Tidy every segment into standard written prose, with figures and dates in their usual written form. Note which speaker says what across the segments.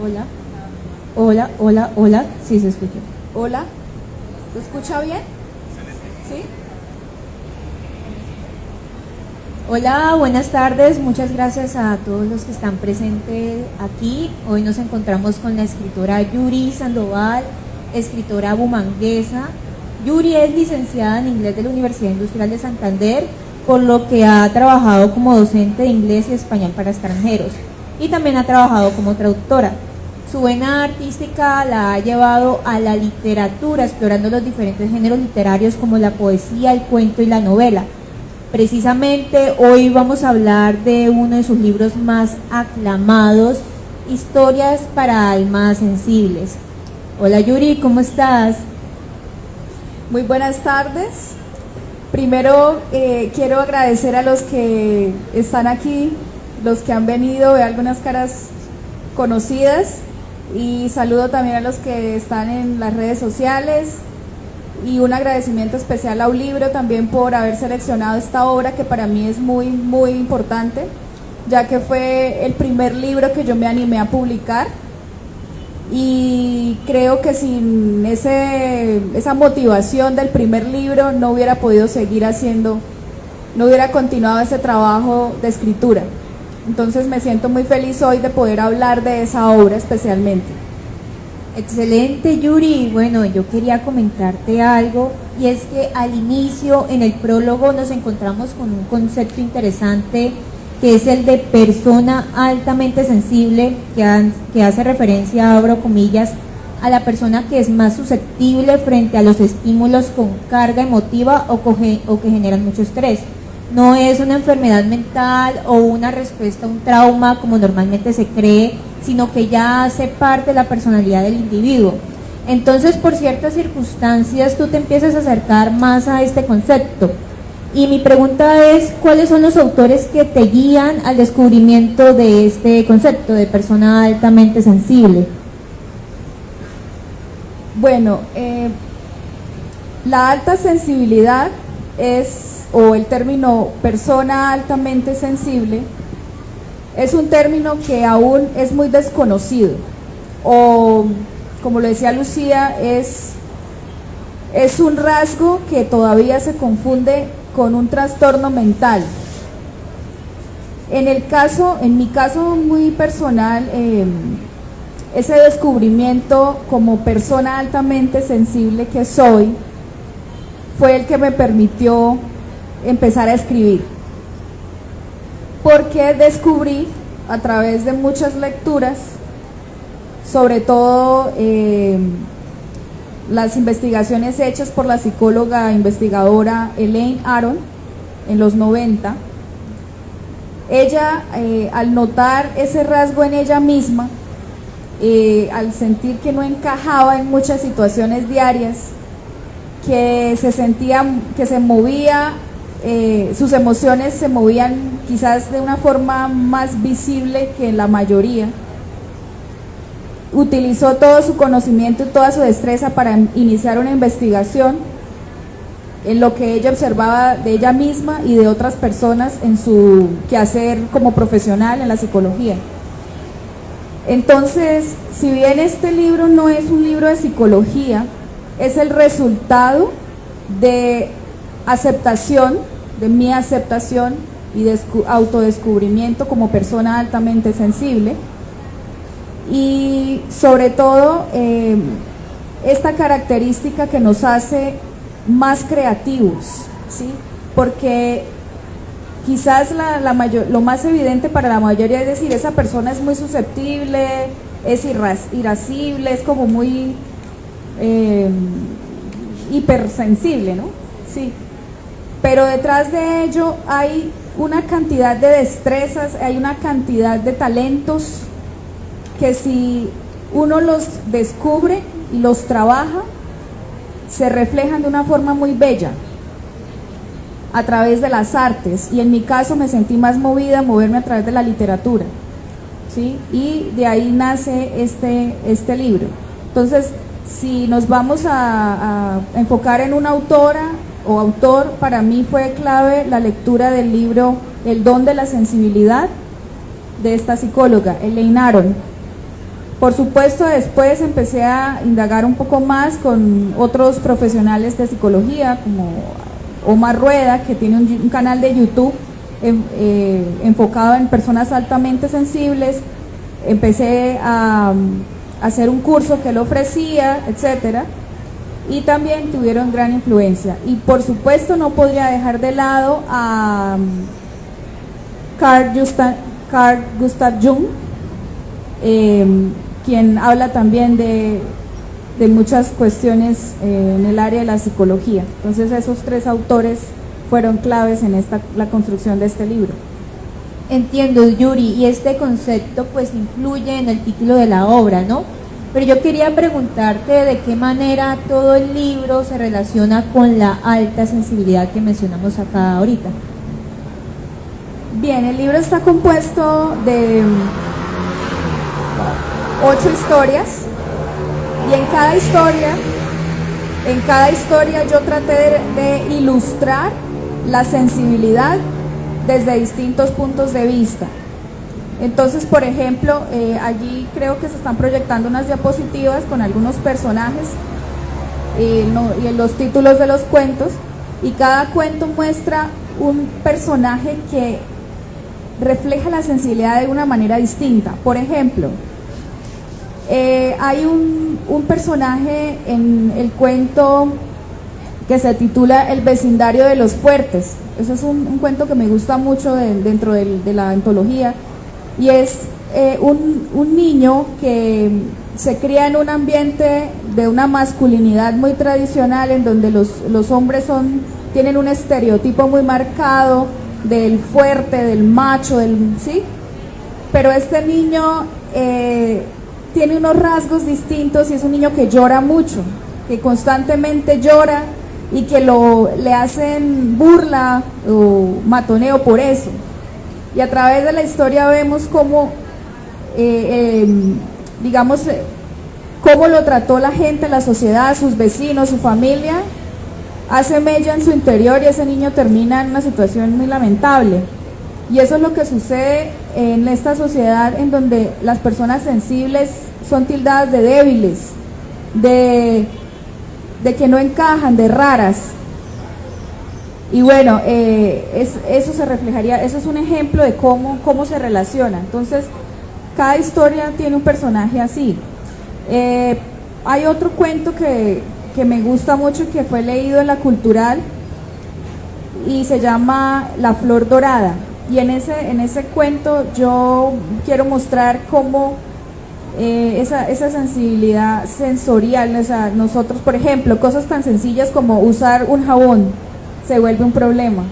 Speaker 1: Hola. Hola, hola, hola. Sí, se escucha.
Speaker 2: Hola. ¿Se escucha bien? ¿Sí?
Speaker 1: Hola, buenas tardes. Muchas gracias a todos los que están presentes aquí. Hoy nos encontramos con la escritora Yuri Sandoval, escritora bumanguesa. Yuri es licenciada en inglés de la Universidad Industrial de Santander, por lo que ha trabajado como docente de inglés y español para extranjeros y también ha trabajado como traductora. Su vena artística la ha llevado a la literatura, explorando los diferentes géneros literarios como la poesía, el cuento y la novela. Precisamente hoy vamos a hablar de uno de sus libros más aclamados, Historias para almas sensibles. Hola Yuri, ¿cómo estás?
Speaker 2: Muy buenas tardes. Primero quiero agradecer a los que están aquí, los que han venido, veo algunas caras conocidas, y saludo también a los que están en las redes sociales, y un agradecimiento especial a Ulibro también por haber seleccionado esta obra, que para mí es muy muy importante, ya que fue el primer libro que yo me animé a publicar, y creo que sin esa motivación del primer libro no hubiera podido seguir haciendo, no hubiera continuado ese trabajo de escritura. Entonces me siento muy feliz hoy de poder hablar de esa obra especialmente.
Speaker 1: Excelente, Yuri. Bueno, yo quería comentarte algo, y es que al inicio, en el prólogo, nos encontramos con un concepto interesante, que es el de persona altamente sensible, que hace referencia, abro comillas, a la persona que es más susceptible frente a los estímulos con carga emotiva o que generan mucho estrés. No es una enfermedad mental o una respuesta a un trauma como normalmente se cree, sino que ya hace parte de la personalidad del individuo. Entonces, por ciertas circunstancias, tú te empiezas a acercar más a este concepto. Y mi pregunta es, ¿cuáles son los autores que te guían al descubrimiento de este concepto de persona altamente sensible?
Speaker 2: Bueno, la alta sensibilidad o el término persona altamente sensible, es un término que aún es muy desconocido, o como lo decía Lucía, es un rasgo que todavía se confunde con un trastorno mental. En mi caso muy personal, ese descubrimiento como persona altamente sensible que soy, fue el que me permitió empezar a escribir, porque descubrí a través de muchas lecturas, sobre todo las investigaciones hechas por la psicóloga investigadora Elaine Aron en los 90, ella al notar ese rasgo en ella misma, al sentir que no encajaba en muchas situaciones diarias, que se sentía, que se movía, sus emociones se movían quizás de una forma más visible que la mayoría, utilizó todo su conocimiento y toda su destreza para iniciar una investigación en lo que ella observaba de ella misma y de otras personas en su quehacer como profesional en la psicología. Entonces, si bien este libro no es un libro de psicología, es el resultado de aceptación, de mi aceptación y de autodescubrimiento como persona altamente sensible, y sobre todo esta característica que nos hace más creativos, ¿sí? Porque quizás lo más evidente para la mayoría es decir, esa persona es muy susceptible, es irascible, es como muy hipersensible, ¿no? Sí. Pero detrás de ello hay una cantidad de destrezas, hay una cantidad de talentos que si uno los descubre y los trabaja, se reflejan de una forma muy bella a través de las artes, y en mi caso me sentí más movida a moverme a través de la literatura, ¿sí? Y de ahí nace este libro. Entonces, si nos vamos a enfocar en una autora o autor, para mí fue clave la lectura del libro El don de la sensibilidad, de esta psicóloga, Elaine Aron, Por supuesto, después empecé a indagar un poco más con otros profesionales de psicología, como Omar Rueda, que tiene un canal de YouTube enfocado en personas altamente sensibles. Empecé a hacer un curso que él ofrecía, etcétera, y también tuvieron gran influencia. Y por supuesto no podría dejar de lado a Carl Gustav Jung, quien habla también de muchas cuestiones en el área de la psicología. Entonces esos tres autores fueron claves en la construcción de este libro.
Speaker 1: Entiendo, Yuri, y este concepto pues influye en el título de la obra, ¿no? Pero yo quería preguntarte de qué manera todo el libro se relaciona con la alta sensibilidad que mencionamos acá ahorita.
Speaker 2: Bien, el libro está compuesto de 8 historias, y en cada historia yo traté de ilustrar la sensibilidad desde distintos puntos de vista. Entonces, por ejemplo, allí creo que se están proyectando unas diapositivas con algunos personajes y los títulos de los cuentos, y cada cuento muestra un personaje que refleja la sensibilidad de una manera distinta. Por ejemplo, hay un personaje en el cuento que se titula El vecindario de los fuertes. Eso es un cuento que me gusta mucho dentro de la antología, y es un niño que se cría en un ambiente de una masculinidad muy tradicional, en donde los hombres tienen un estereotipo muy marcado del fuerte, del macho, ¿sí? Pero este niño tiene unos rasgos distintos, y es un niño que llora mucho, que constantemente llora, y que le hacen burla o matoneo por eso. Y a través de la historia vemos cómo, cómo lo trató la gente, la sociedad, sus vecinos, su familia, hace mella en su interior, y ese niño termina en una situación muy lamentable. Y eso es lo que sucede en esta sociedad, en donde las personas sensibles son tildadas de débiles, de que no encajan, de raras. Y bueno, eso se reflejaría, eso es un ejemplo de cómo se relaciona. Entonces, cada historia tiene un personaje así. Hay otro cuento que me gusta mucho y que fue leído en la Cultural, y se llama La Flor Dorada. Y en ese cuento yo quiero mostrar cómo esa sensibilidad sensorial, o sea, nosotros, por ejemplo, cosas tan sencillas como usar un jabón se vuelve un problema,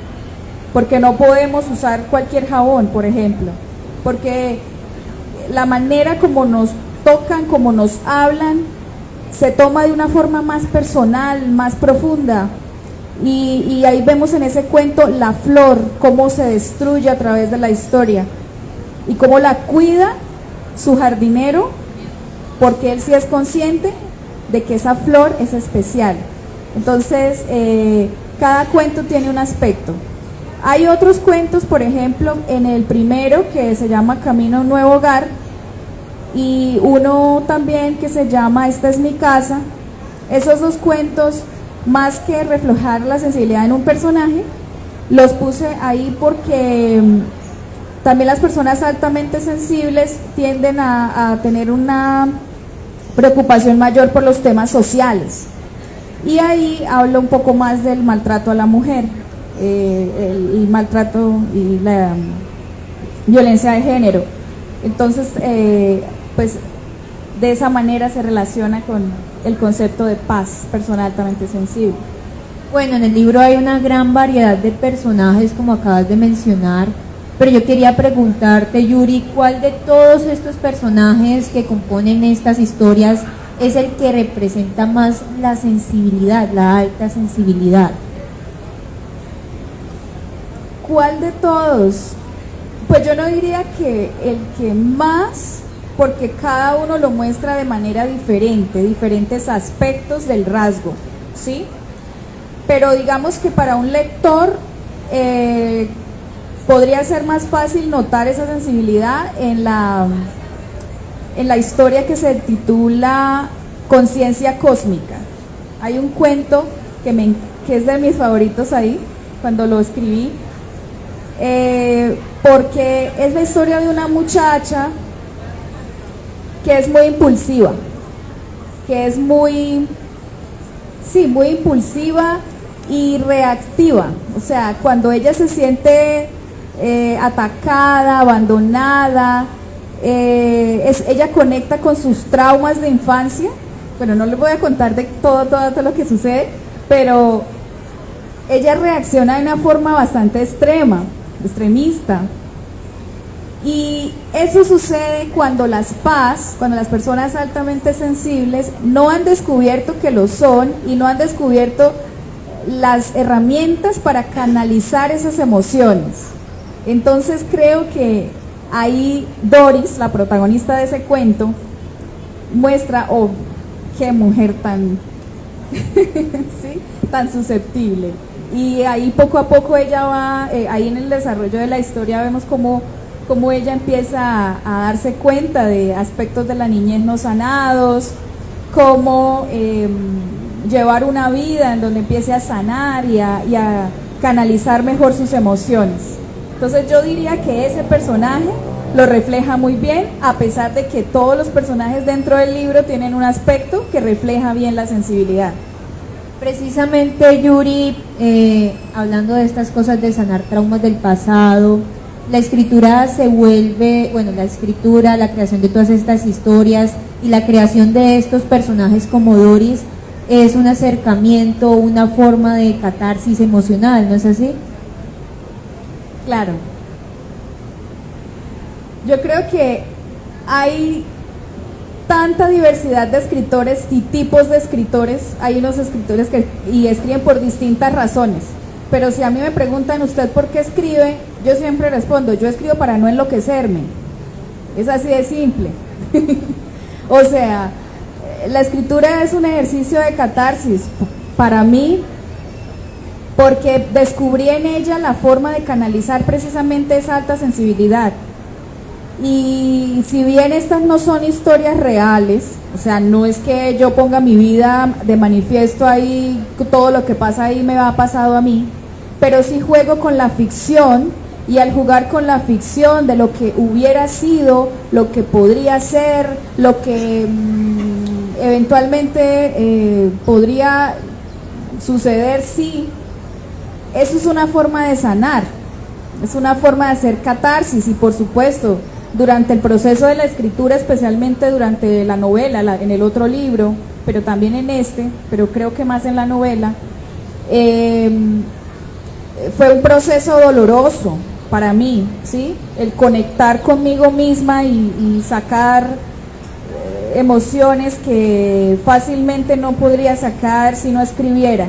Speaker 2: porque no podemos usar cualquier jabón, por ejemplo, porque la manera como nos tocan, como nos hablan, se toma de una forma más personal, más profunda. Y ahí vemos en ese cuento la flor, cómo se destruye a través de la historia, y cómo la cuida su jardinero, porque él sí es consciente de que esa flor es especial. Entonces, cada cuento tiene un aspecto. Hay otros cuentos, por ejemplo, en el primero, que se llama Camino a un nuevo hogar, y uno también que se llama Esta es mi casa. Esos dos cuentos, más que reflejar la sensibilidad en un personaje, los puse ahí porque también las personas altamente sensibles tienden a tener una preocupación mayor por los temas sociales. Y ahí hablo un poco más del maltrato a la mujer, el maltrato y la violencia de género. Entonces, pues de esa manera se relaciona con el concepto de paz, persona altamente sensible.
Speaker 1: Bueno, en el libro hay una gran variedad de personajes, como acabas de mencionar, pero yo quería preguntarte, Yuri, ¿cuál de todos estos personajes que componen estas historias es el que representa más la sensibilidad, la alta sensibilidad?
Speaker 2: ¿Cuál de todos? Pues yo no diría que el que más, porque cada uno lo muestra de manera diferente, diferentes aspectos del rasgo, ¿sí? Pero digamos que para un lector podría ser más fácil notar esa sensibilidad en en la historia que se titula Conciencia Cósmica. Hay un cuento que es de mis favoritos ahí, cuando lo escribí, porque es la historia de una muchacha que es muy impulsiva, que es muy impulsiva y reactiva. O sea, cuando ella se siente atacada, abandonada, ella conecta con sus traumas de infancia. Bueno, no les voy a contar de todo lo que sucede, pero ella reacciona de una forma bastante extremista. Y eso sucede cuando las personas altamente sensibles no han descubierto que lo son y no han descubierto las herramientas para canalizar esas emociones. Entonces creo que ahí Doris, la protagonista de ese cuento, muestra, oh, qué mujer tan, ¿sí?, tan susceptible. Y ahí poco a poco ella va, ahí en el desarrollo de la historia vemos cómo ella empieza a darse cuenta de aspectos de la niñez no sanados, cómo llevar una vida en donde empiece a sanar y a canalizar mejor sus emociones. Entonces yo diría que ese personaje lo refleja muy bien, a pesar de que todos los personajes dentro del libro tienen un aspecto que refleja bien la sensibilidad.
Speaker 1: Precisamente, Yuri, hablando de estas cosas de sanar traumas del pasado, la escritura se vuelve, bueno, la escritura, la creación de todas estas historias y la creación de estos personajes como Doris es un acercamiento, una forma de catarsis emocional, ¿no es así?
Speaker 2: Claro. Yo creo que hay tanta diversidad de escritores y tipos de escritores. Hay unos escritores que escriben por distintas razones, pero si a mí me preguntan, ¿usted por qué escribe?, yo siempre respondo, yo escribo para no enloquecerme. Es así de simple. O sea, la escritura es un ejercicio de catarsis para mí, porque descubrí en ella la forma de canalizar precisamente esa alta sensibilidad. Y si bien estas no son historias reales, o sea, no es que yo ponga mi vida de manifiesto ahí, todo lo que pasa ahí me ha pasado a mí, pero sí juego con la ficción, y al jugar con la ficción de lo que hubiera sido, lo que podría ser, lo que eventualmente podría suceder, sí, eso es una forma de sanar, es una forma de hacer catarsis. Y por supuesto, durante el proceso de la escritura, especialmente durante la novela, en el otro libro, pero también en este, pero creo que más en la novela, fue un proceso doloroso para mí, ¿sí? El conectar conmigo misma y sacar emociones que fácilmente no podría sacar si no escribiera.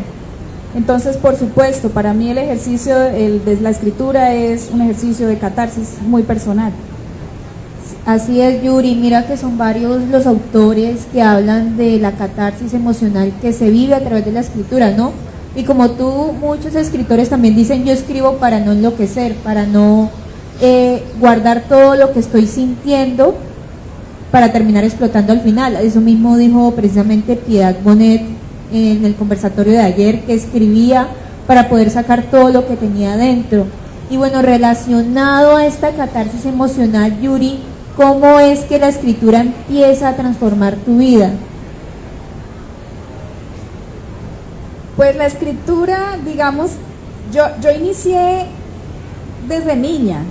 Speaker 2: Entonces, por supuesto, para mí el ejercicio de la escritura es un ejercicio de catarsis muy personal.
Speaker 1: Así es, Yuri. Mira que son varios los autores que hablan de la catarsis emocional que se vive a través de la escritura, ¿no? Y como tú, muchos escritores también dicen, yo escribo para no enloquecer, para no guardar todo lo que estoy sintiendo para terminar explotando al final. Eso mismo dijo precisamente Piedad Bonet en el conversatorio de ayer, que escribía para poder sacar todo lo que tenía dentro. Y bueno, relacionado a esta catarsis emocional, Yuri, ¿cómo es que la escritura empieza a transformar tu vida?
Speaker 2: Pues la escritura, digamos, yo inicié desde niña,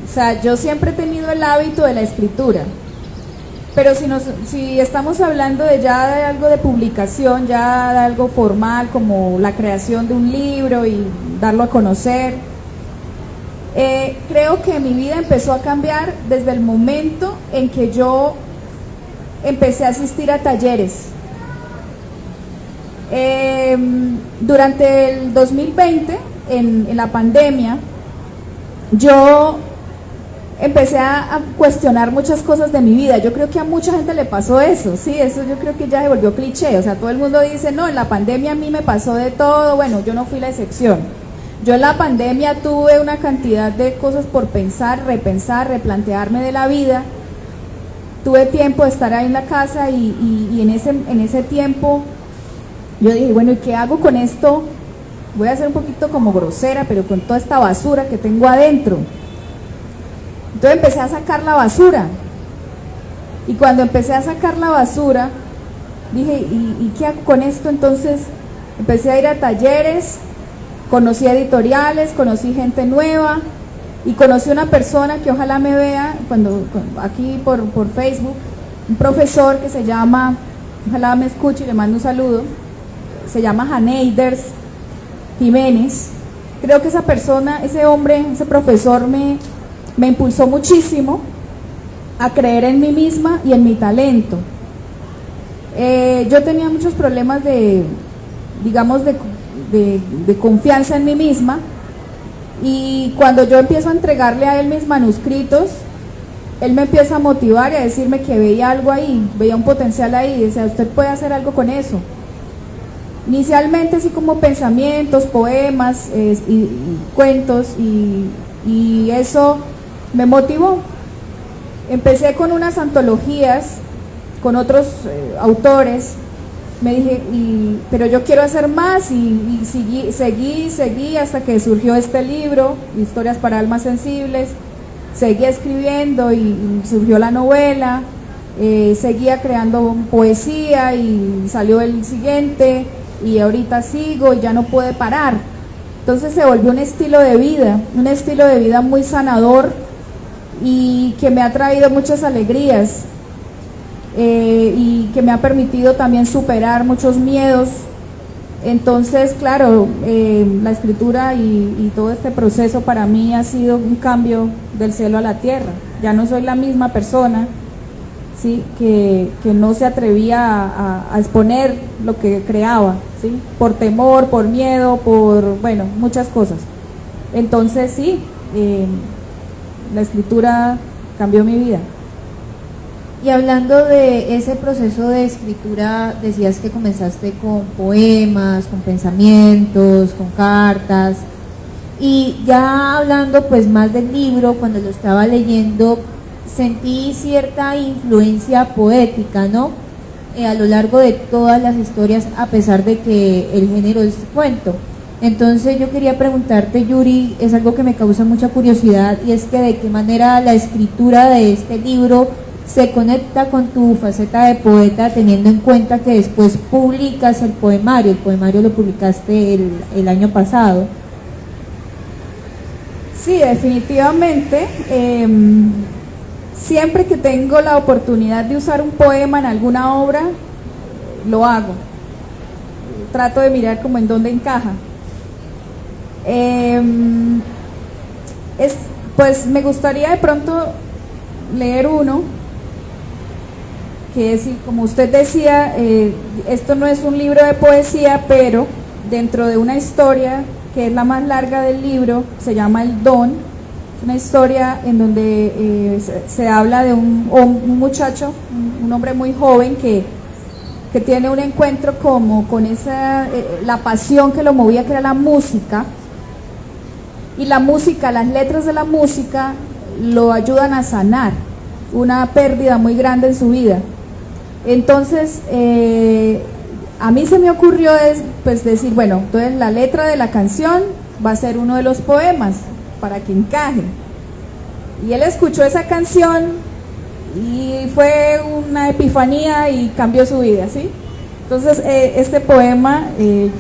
Speaker 2: o sea, yo siempre he tenido el hábito de la escritura, pero si estamos hablando de algo de publicación, ya de algo formal, como la creación de un libro y darlo a conocer, creo que mi vida empezó a cambiar desde el momento en que yo empecé a asistir a talleres. Durante el 2020, en la pandemia, yo empecé a cuestionar muchas cosas de mi vida. Yo creo que a mucha gente le pasó eso, sí, eso yo creo que ya se volvió cliché. O sea, todo el mundo dice, no, en la pandemia a mí me pasó de todo. Bueno, yo no fui la excepción. Yo en la pandemia tuve una cantidad de cosas por pensar, repensar, replantearme de la vida. tuve tiempo de estar ahí en la casa y en ese tiempo yo dije, bueno, ¿y qué hago con esto? Voy a ser un poquito como grosera, pero con toda esta basura que tengo adentro. Entonces empecé a sacar la basura. Y cuando empecé a sacar la basura, dije, ¿y qué hago con esto? Entonces empecé a ir a talleres, conocí editoriales, conocí gente nueva y conocí una persona que ojalá me vea aquí por Facebook, un profesor que se llama, ojalá me escuche y le mando un saludo, se llama Janeiders Jiménez. Creo que esa persona, ese hombre, ese profesor me impulsó muchísimo a creer en mí misma y en mi talento. Yo tenía muchos problemas de confianza en mí misma, y cuando yo empiezo a entregarle a él mis manuscritos, él me empieza a motivar y a decirme que veía algo ahí, veía un potencial ahí, decía, usted puede hacer algo con eso. Inicialmente así como pensamientos, poemas y cuentos, y eso me motivó. Empecé con unas antologías con otros autores. Me dije, pero yo quiero hacer más, y seguí hasta que surgió este libro, Historias para Almas Sensibles. Seguí escribiendo y surgió la novela, seguía creando poesía y salió el siguiente, y ahorita sigo y ya no pude parar. Entonces se volvió un estilo de vida muy sanador y que me ha traído muchas alegrías. Y que me ha permitido también superar muchos miedos. Entonces, claro, la escritura y todo este proceso para mí ha sido un cambio del cielo a la tierra. Ya no soy la misma persona, ¿sí? que no se atrevía a exponer lo que creaba, ¿sí? Por temor, por miedo, bueno, muchas cosas. Entonces sí, la escritura cambió mi vida.
Speaker 1: Y hablando de ese proceso de escritura, decías que comenzaste con poemas, con pensamientos, con cartas, y ya hablando pues más del libro, cuando lo estaba leyendo, sentí cierta influencia poética, ¿no? A lo largo de todas las historias, a pesar de que el género es cuento. Entonces yo quería preguntarte, Yuri, es algo que me causa mucha curiosidad, y es que de qué manera la escritura de este libro se conecta con tu faceta de poeta, teniendo en cuenta que después publicas el poemario lo publicaste el año pasado.
Speaker 2: Sí, definitivamente. Siempre que tengo la oportunidad de usar un poema en alguna obra, lo hago. Trato de mirar como en dónde encaja. Pues me gustaría de pronto leer uno que es, como usted decía, esto no es un libro de poesía, pero dentro de una historia que es la más larga del libro, se llama El Don. Es una historia en donde se habla de un muchacho, un hombre muy joven que tiene un encuentro con esa la pasión que lo movía, que era la música, y la música, las letras de la música lo ayudan a sanar una pérdida muy grande en su vida. Entonces a mí se me ocurrió pues decir, bueno, entonces la letra de la canción va a ser uno de los poemas para que encaje. Y él escuchó esa canción y fue una epifanía y cambió su vida, ¿sí? Entonces este poema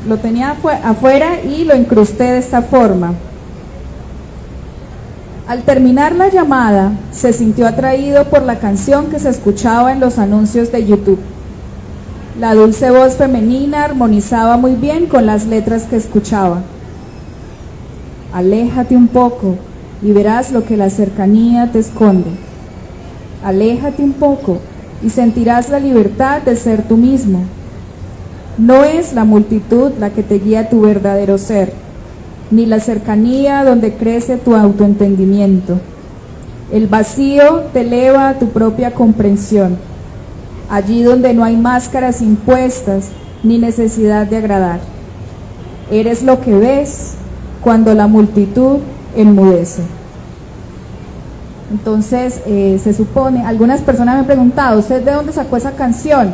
Speaker 2: lo tenía afuera y lo incrusté de esta forma. Al terminar la llamada, se sintió atraído por la canción que se escuchaba en los anuncios de YouTube. La dulce voz femenina armonizaba muy bien con las letras que escuchaba. Aléjate un poco y verás lo que la cercanía te esconde. Aléjate un poco y sentirás la libertad de ser tú mismo. No es la multitud la que te guía a tu verdadero ser, ni la cercanía donde crece tu autoentendimiento. El vacío te eleva a tu propia comprensión, allí donde no hay máscaras impuestas ni necesidad de agradar. Eres lo que ves cuando la multitud enmudece. Entonces, se supone, algunas personas me han preguntado, ¿usted de dónde sacó esa canción?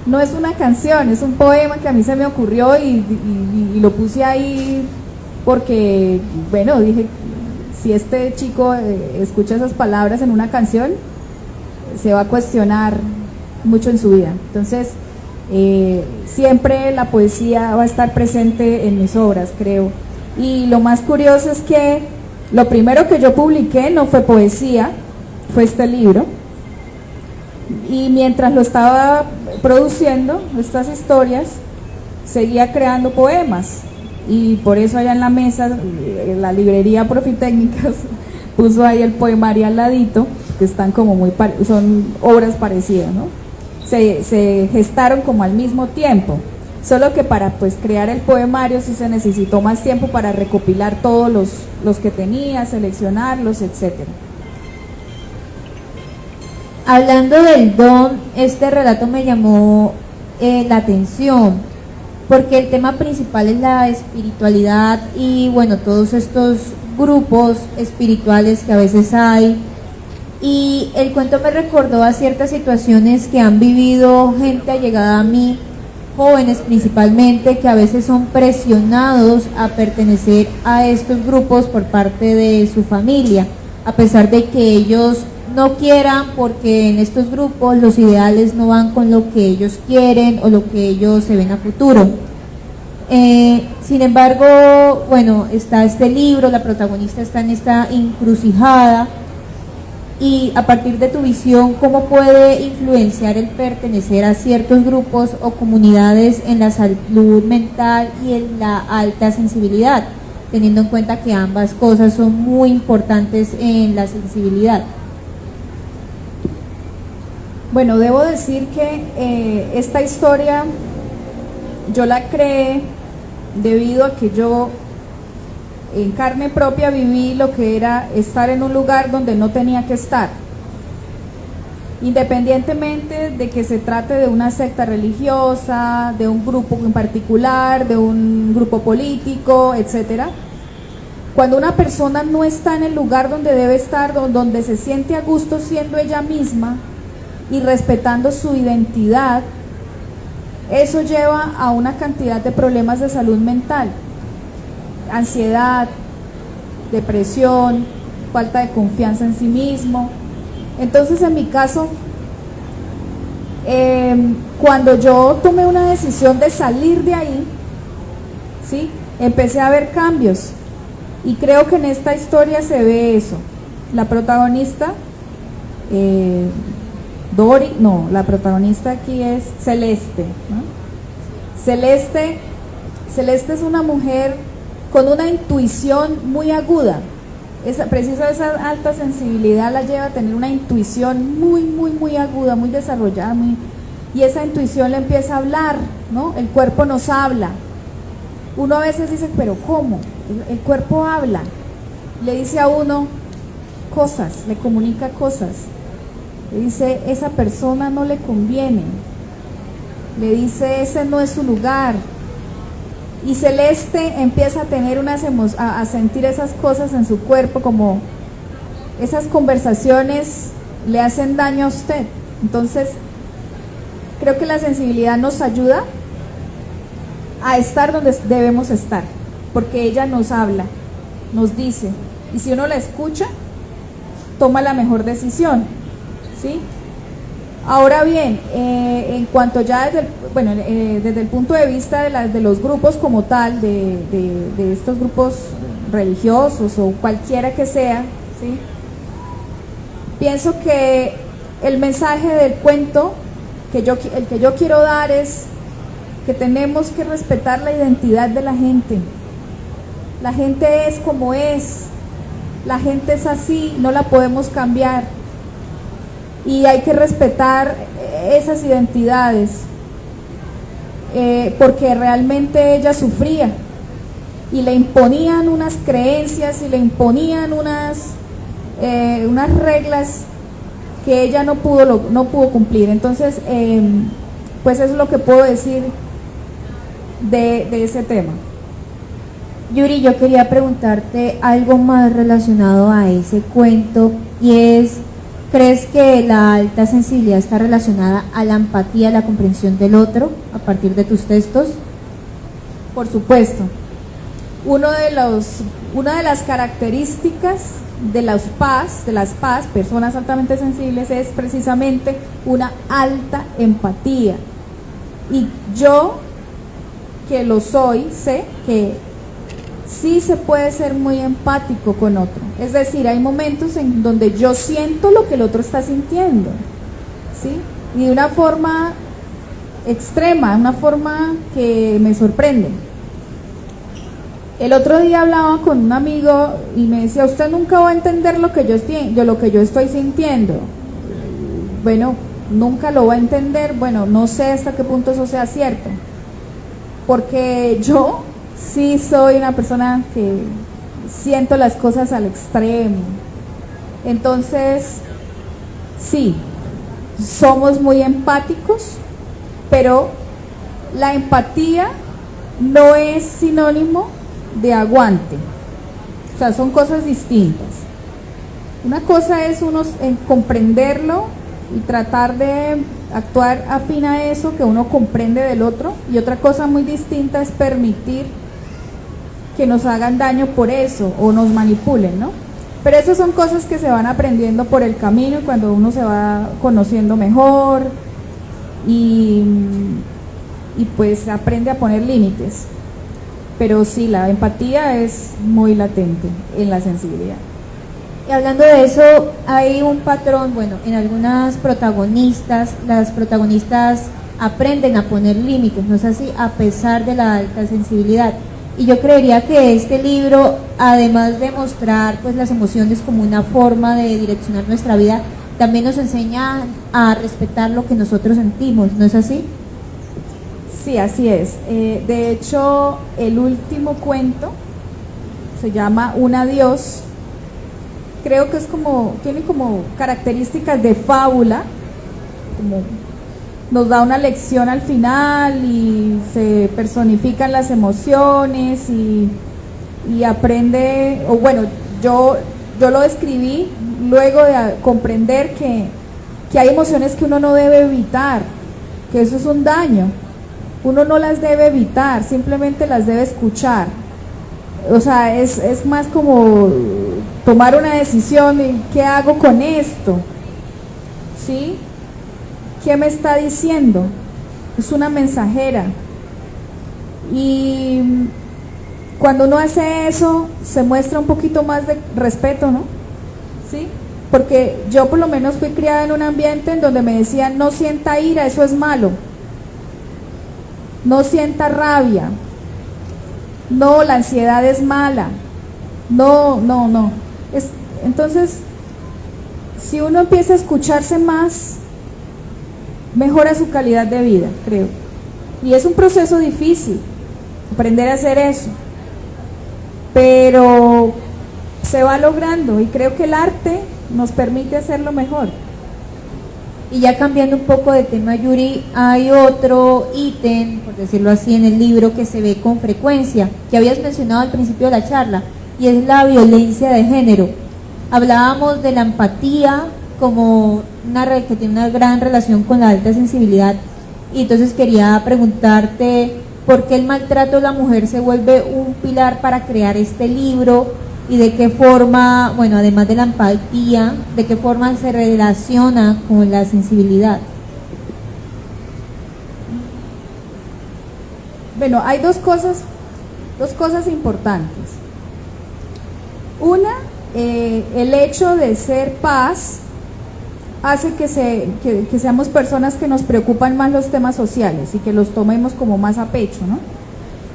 Speaker 2: No es una canción, es un poema que a mí se me ocurrió y lo puse ahí porque, bueno, dije, si este chico escucha esas palabras en una canción, se va a cuestionar mucho en su vida. Entonces, siempre la poesía va a estar presente en mis obras, creo. Y lo más curioso es que lo primero que yo publiqué no fue poesía, fue este libro. Y mientras lo estaba produciendo, estas historias, seguía creando poemas. Y por eso allá en la mesa, en la librería Profitécnicas, puso ahí el poemario al ladito, que están como son obras parecidas, ¿no? Se gestaron como al mismo tiempo, solo que para pues crear el poemario sí se necesitó más tiempo para recopilar todos los que tenía, seleccionarlos, etcétera.
Speaker 1: Hablando del don, este relato me llamó la atención, porque el tema principal es la espiritualidad y bueno, todos estos grupos espirituales que a veces hay, y el cuento me recordó a ciertas situaciones que han vivido gente allegada a mí, jóvenes principalmente, que a veces son presionados a pertenecer a estos grupos por parte de su familia, a pesar de que ellos no quieran, porque en estos grupos los ideales no van con lo que ellos quieren o lo que ellos se ven a futuro. Sin embargo, bueno, está este libro, la protagonista está en esta encrucijada, y a partir de tu visión, ¿cómo puede influenciar el pertenecer a ciertos grupos o comunidades en la salud mental y en la alta sensibilidad, teniendo en cuenta que ambas cosas son muy importantes en la sensibilidad?
Speaker 2: Bueno, debo decir que esta historia yo la creé debido a que yo en carne propia viví lo que era estar en un lugar donde no tenía que estar, independientemente de que se trate de una secta religiosa, de un grupo en particular, de un grupo político, etcétera. Cuando una persona no está en el lugar donde debe estar, donde se siente a gusto siendo ella misma y respetando su identidad, eso lleva a una cantidad de problemas de salud mental: ansiedad, depresión, falta de confianza en sí mismo. Entonces, en mi caso, cuando yo tomé una decisión de salir de ahí, ¿sí?, empecé a ver cambios, y creo que en esta historia se ve eso. La protagonista, la protagonista aquí es Celeste, ¿no? Celeste es una mujer con una intuición muy aguda. Esa alta sensibilidad la lleva a tener una intuición muy aguda, muy desarrollada, y esa intuición le empieza a hablar, ¿no? El cuerpo nos habla. Uno a veces dice, pero ¿cómo? El cuerpo habla, le dice a uno cosas, le comunica cosas, le dice, esa persona no le conviene, le dice, ese no es su lugar. Y Celeste empieza a tener a sentir esas cosas en su cuerpo, como esas conversaciones le hacen daño a usted. Entonces, creo que la sensibilidad nos ayuda a estar donde debemos estar, porque ella nos habla, nos dice, y si uno la escucha, toma la mejor decisión, ¿sí? Ahora bien, en cuanto ya desde el punto de vista de los grupos como tal, de estos grupos religiosos o cualquiera que sea, ¿sí?, pienso que el mensaje del cuento el que yo quiero dar es que tenemos que respetar la identidad de la gente. La gente es como es, la gente es así, no la podemos cambiar. Y hay que respetar esas identidades, porque realmente ella sufría y le imponían unas creencias y le imponían unas reglas que ella no pudo cumplir. Entonces, pues eso es lo que puedo decir de ese tema.
Speaker 1: Yuri, yo quería preguntarte algo más relacionado a ese cuento. y es, ¿crees que la alta sensibilidad está relacionada a la empatía, a la comprensión del otro a partir de tus textos?
Speaker 2: Por supuesto. Una de las características de las PAS, personas altamente sensibles, es precisamente una alta empatía. Y yo, que lo soy, sé que sí se puede ser muy empático con otro. Es decir, hay momentos en donde yo siento lo que el otro está sintiendo, ¿sí? Y de una forma extrema, una forma que me sorprende. El otro día hablaba con un amigo y me decía, usted nunca va a entender lo que yo estoy sintiendo. Bueno, nunca lo va a entender. Bueno, no sé hasta qué punto eso sea cierto, porque yo sí soy una persona que siento las cosas al extremo. Entonces, sí, somos muy empáticos, pero la empatía no es sinónimo de aguante. O sea, son cosas distintas. Una cosa es comprenderlo y tratar de actuar afín a eso que uno comprende del otro, y otra cosa muy distinta es permitir que nos hagan daño por eso o nos manipulen, ¿no? Pero esas son cosas que se van aprendiendo por el camino, cuando uno se va conociendo mejor y pues aprende a poner límites. Pero sí, la empatía es muy latente en la sensibilidad.
Speaker 1: Y hablando de eso, hay un patrón, bueno, en algunas protagonistas, las protagonistas aprenden a poner límites, ¿no es así? A pesar de la alta sensibilidad. Y yo creería que este libro, además de mostrar pues las emociones como una forma de direccionar nuestra vida, también nos enseña a respetar lo que nosotros sentimos, ¿no es así?
Speaker 2: Sí, así es. De hecho, el último cuento se llama Un adiós. Creo que tiene como características de fábula, como nos da una lección al final y se personifican las emociones y aprende, o bueno, yo lo escribí luego de comprender que hay emociones que uno no debe evitar, que eso es un daño. Uno no las debe evitar, simplemente las debe escuchar. O sea, es más como tomar una decisión de ¿qué hago con esto? ¿Sí? ¿Qué me está diciendo? Es una mensajera. Y cuando uno hace eso, se muestra un poquito más de respeto, ¿no? ¿Sí? Porque yo por lo menos fui criada en un ambiente en donde me decían, no sienta ira, eso es malo. No sienta rabia. No, la ansiedad es mala. No. Entonces, si uno empieza a escucharse más, mejora su calidad de vida, creo. Y es un proceso difícil, aprender a hacer eso. Pero se va logrando y creo que el arte nos permite hacerlo mejor.
Speaker 1: Y ya cambiando un poco de tema, Yuri, hay otro ítem, por decirlo así, en el libro que se ve con frecuencia, que habías mencionado al principio de la charla, y es la violencia de género. Hablábamos de la empatía como que tiene una gran relación con la alta sensibilidad, y entonces quería preguntarte por qué el maltrato de la mujer se vuelve un pilar para crear este libro, y de qué forma, bueno, además de la empatía, de qué forma se relaciona con la sensibilidad.
Speaker 2: Bueno, hay dos cosas importantes. Una, el hecho de ser paz hace que seamos personas que nos preocupan más los temas sociales y que los tomemos como más a pecho, ¿no?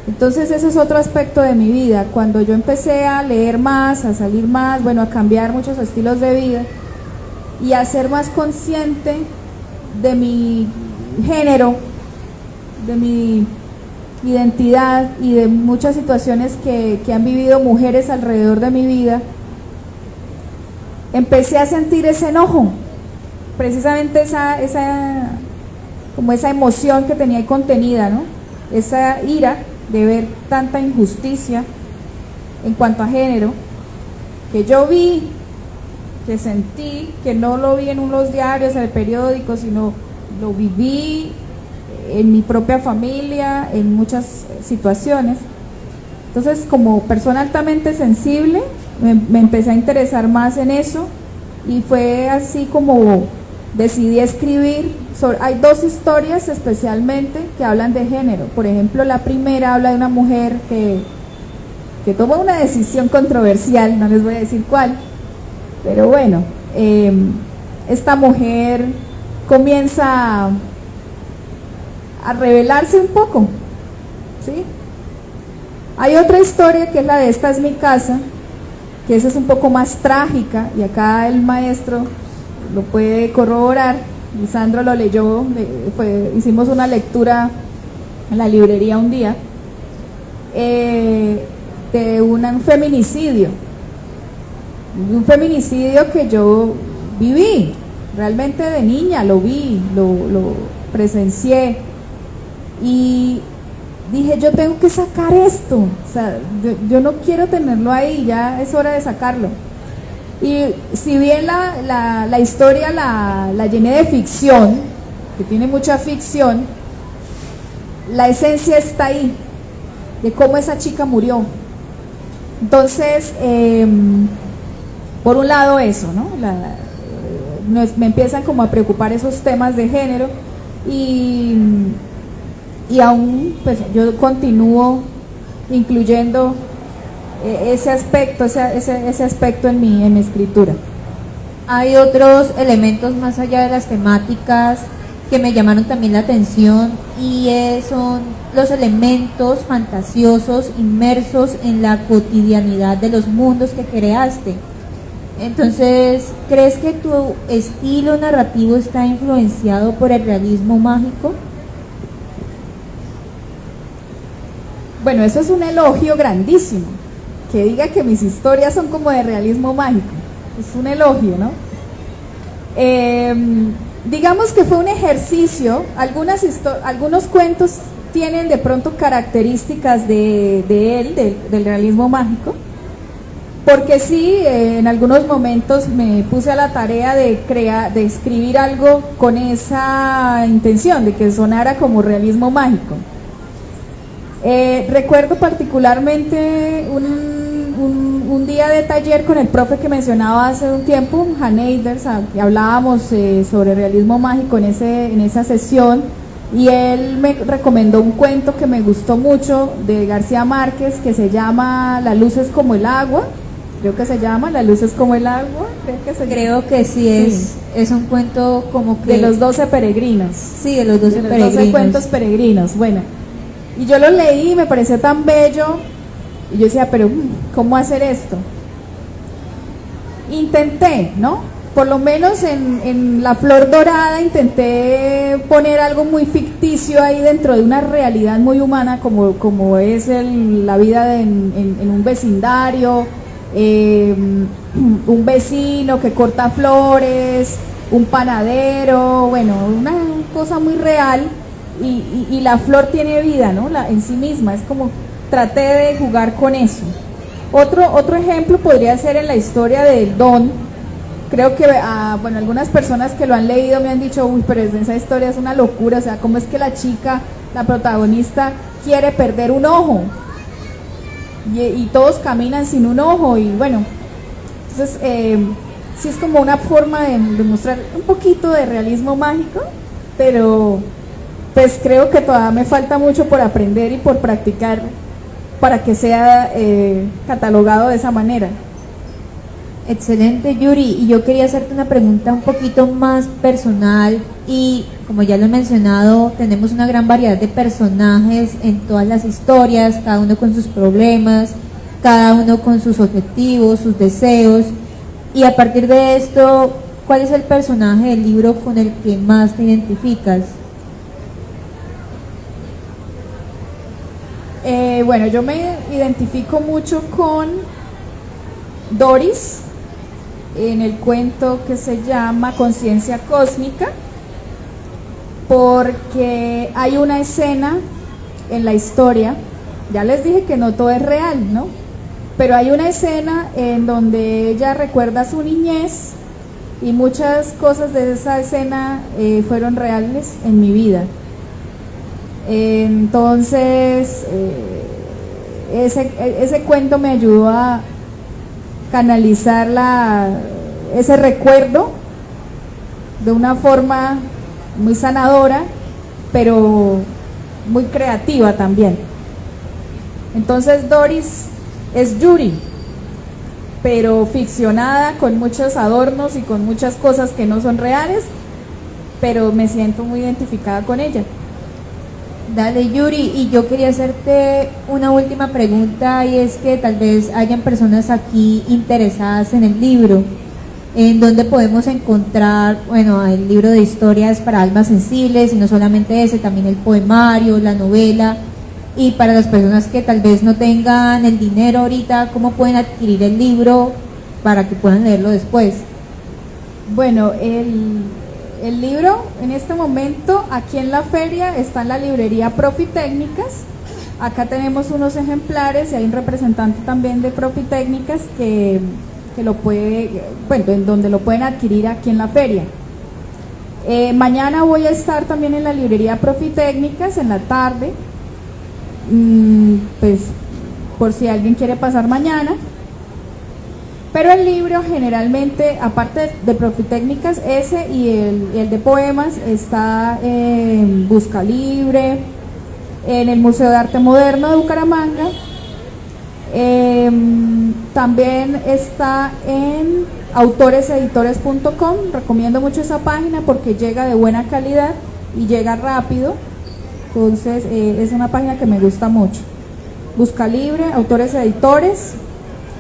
Speaker 2: Entonces ese es otro aspecto de mi vida. Cuando yo empecé a leer más, a salir más, bueno, a cambiar muchos estilos de vida y a ser más consciente de mi género, de mi identidad y de muchas situaciones que han vivido mujeres alrededor de mi vida, empecé a sentir ese enojo, precisamente esa emoción que tenía ahí contenida, ¿no? Esa ira de ver tanta injusticia en cuanto a género, que yo vi que sentí, que no lo vi en unos diarios, en el periódico, sino lo viví en mi propia familia, en muchas situaciones. Entonces, como persona altamente sensible, me empecé a interesar más en eso y fue así como decidí escribir. Hay dos historias especialmente que hablan de género. Por ejemplo, la primera habla de una mujer que toma una decisión controversial, no les voy a decir cuál, pero bueno, esta mujer comienza a rebelarse un poco, ¿sí? Hay otra historia que es la de Esta es mi casa, que esa es un poco más trágica y acá el maestro lo puede corroborar. Lisandro lo leyó, hicimos una lectura en la librería un día de un feminicidio que yo viví, realmente de niña lo vi, lo presencié y dije, yo tengo que sacar esto, o sea, yo no quiero tenerlo ahí, ya es hora de sacarlo. Y si bien la historia la llené de ficción, que tiene mucha ficción, la esencia está ahí, de cómo esa chica murió. Entonces, por un lado eso, ¿no? Me empiezan como a preocupar esos temas de género y aún pues yo continúo incluyendo ese aspecto, ese aspecto en mi escritura.
Speaker 1: Hay otros elementos más allá de las temáticas que me llamaron también la atención y son los elementos fantasiosos inmersos en la cotidianidad de los mundos que creaste. Entonces, ¿crees que tu estilo narrativo está influenciado por el realismo mágico?
Speaker 2: Bueno, eso es un elogio grandísimo, que diga que mis historias son como de realismo mágico, es un elogio, ¿no? Digamos que fue un ejercicio, algunos cuentos tienen de pronto características del realismo mágico, porque sí, en algunos momentos me puse a la tarea de escribir algo con esa intención, de que sonara como realismo mágico. Recuerdo particularmente un día de taller con el profe que mencionaba hace un tiempo, Haneiders, que hablábamos sobre realismo mágico en esa sesión, y él me recomendó un cuento que me gustó mucho de García Márquez que se llama La luz es como el agua. Creo que se llama La luz es como el agua.
Speaker 1: Creo que sí. Es un cuento como que...
Speaker 2: de los 12 peregrinos.
Speaker 1: Sí, de los 12 peregrinos.
Speaker 2: 12 cuentos peregrinos, bueno. Y yo lo leí y me pareció tan bello. Y yo decía, pero ¿cómo hacer esto? Intenté, ¿no? Por lo menos en La Flor Dorada intenté poner algo muy ficticio ahí dentro de una realidad muy humana como es la vida en un vecindario, un vecino que corta flores, un panadero, bueno, una cosa muy real y la flor tiene vida, ¿no? En sí misma, es como traté de jugar con eso. Otro ejemplo podría ser en la historia del Don. Creo que, bueno, algunas personas que lo han leído me han dicho, uy, pero esa historia es una locura, o sea, ¿cómo es que la chica, la protagonista, quiere perder un ojo? Y todos caminan sin un ojo, y bueno, entonces, sí es como una forma de mostrar un poquito de realismo mágico, pero pues creo que todavía me falta mucho por aprender y por practicar para que sea catalogado de esa manera.
Speaker 1: Excelente, Yuri, y yo quería hacerte una pregunta un poquito más personal y como ya lo he mencionado, tenemos una gran variedad de personajes en todas las historias, cada uno con sus problemas, cada uno con sus objetivos, sus deseos, y a partir de esto, ¿cuál es el personaje del libro con el que más te identificas?
Speaker 2: Bueno, yo me identifico mucho con Doris, en el cuento que se llama Conciencia Cósmica, porque hay una escena en la historia, ya les dije que no todo es real, ¿no? Pero hay una escena en donde ella recuerda su niñez y muchas cosas de esa escena fueron reales en mi vida. Entonces, ese cuento me ayudó a canalizar ese recuerdo de una forma muy sanadora, pero muy creativa también. Entonces Doris es Yuri, pero ficcionada, con muchos adornos y con muchas cosas que no son reales, pero me siento muy identificada con ella.
Speaker 1: Dale, Yuri, y yo quería hacerte una última pregunta, y es que tal vez hayan personas aquí interesadas en el libro. ¿En dónde podemos encontrar, bueno, el libro de historias para almas sensibles, y no solamente ese, también el poemario, la novela? Y para las personas que tal vez no tengan el dinero ahorita, ¿cómo pueden adquirir el libro para que puedan leerlo después?
Speaker 2: Bueno, el libro en este momento aquí en la feria está en la librería Profitécnicas. Acá tenemos unos ejemplares y hay un representante también de Profitécnicas que lo puede, bueno, en donde lo pueden adquirir aquí en la feria. Mañana voy a estar también en la librería Profitécnicas en la tarde, pues por si alguien quiere pasar mañana. Pero el libro generalmente, aparte de Profitécnicas, ese y el de poemas, está en Busca Libre, en el Museo de Arte Moderno de Bucaramanga. También está en autoreseditores.com. Recomiendo mucho esa página porque llega de buena calidad y llega rápido. Entonces es una página que me gusta mucho. Busca Libre, Autores Editores,